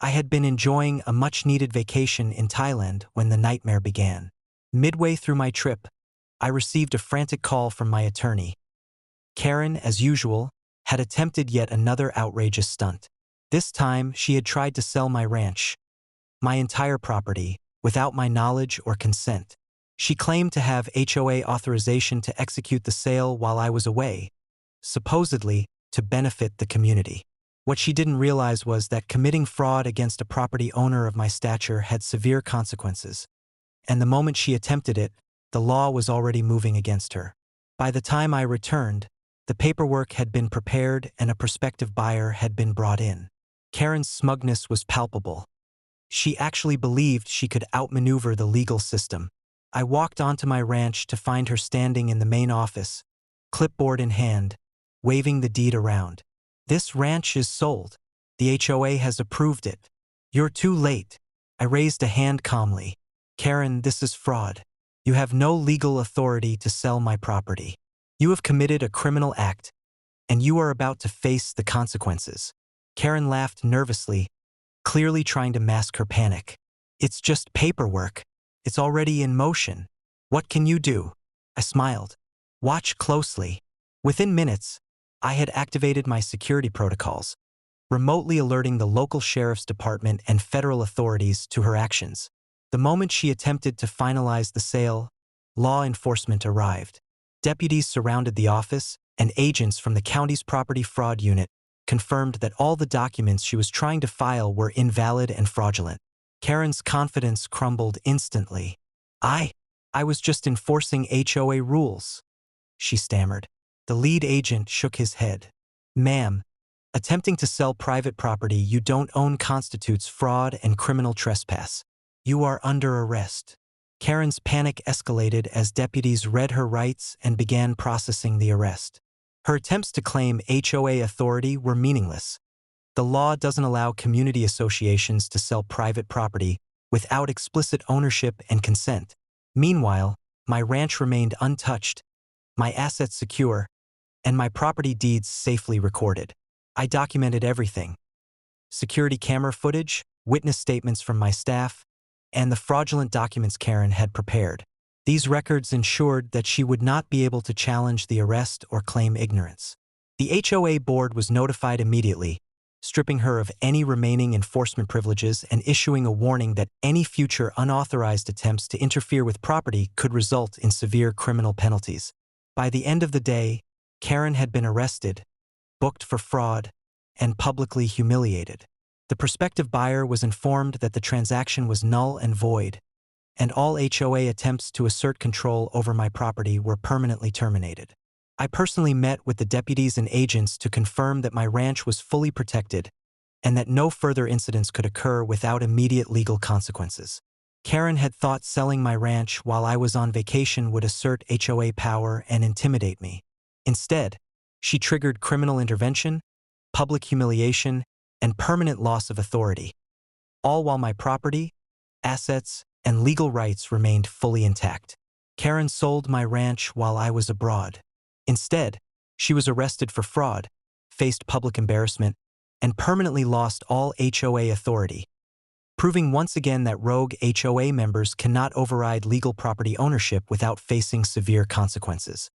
I had been enjoying a much-needed vacation in Thailand when the nightmare began. Midway through my trip, I received a frantic call from my attorney. Karen, as usual, had attempted yet another outrageous stunt. This time, she had tried to sell my ranch, my entire property, without my knowledge or consent. She claimed to have HOA authorization to execute the sale while I was away, supposedly to benefit the community. What she didn't realize was that committing fraud against a property owner of my stature had severe consequences, and the moment she attempted it, the law was already moving against her. By the time I returned, the paperwork had been prepared and a prospective buyer had been brought in. Karen's smugness was palpable. She actually believed she could outmaneuver the legal system. I walked onto my ranch to find her standing in the main office, clipboard in hand, waving the deed around. "This ranch is sold. The HOA has approved it. You're too late." I raised a hand calmly. "Karen, this is fraud. You have no legal authority to sell my property. You have committed a criminal act, and you are about to face the consequences." Karen laughed nervously, clearly trying to mask her panic. "It's just paperwork. It's already in motion. What can you do?" I smiled. "Watch closely." Within minutes, I had activated my security protocols, remotely alerting the local sheriff's department and federal authorities to her actions. The moment she attempted to finalize the sale, law enforcement arrived. Deputies surrounded the office, and agents from the county's property fraud unit confirmed that all the documents she was trying to file were invalid and fraudulent. Karen's confidence crumbled instantly. I was just enforcing HOA rules," she stammered. The lead agent shook his head. "Ma'am, attempting to sell private property you don't own constitutes fraud and criminal trespass. You are under arrest." Karen's panic escalated as deputies read her rights and began processing the arrest. Her attempts to claim HOA authority were meaningless. The law doesn't allow community associations to sell private property without explicit ownership and consent. Meanwhile, my ranch remained untouched, my assets secure, and my property deeds safely recorded. I documented everything: security camera footage, witness statements from my staff, and the fraudulent documents Karen had prepared. These records ensured that she would not be able to challenge the arrest or claim ignorance. The HOA board was notified immediately, stripping her of any remaining enforcement privileges and issuing a warning that any future unauthorized attempts to interfere with property could result in severe criminal penalties. By the end of the day, Karen had been arrested, booked for fraud, and publicly humiliated. The prospective buyer was informed that the transaction was null and void, and all HOA attempts to assert control over my property were permanently terminated. I personally met with the deputies and agents to confirm that my ranch was fully protected and that no further incidents could occur without immediate legal consequences. Karen had thought selling my ranch while I was on vacation would assert HOA power and intimidate me. Instead, she triggered criminal intervention, public humiliation, and permanent loss of authority, all while my property, assets, and legal rights remained fully intact. Karen sold my ranch while I was abroad. Instead, she was arrested for fraud, faced public embarrassment, and permanently lost all HOA authority, proving once again that rogue HOA members cannot override legal property ownership without facing severe consequences.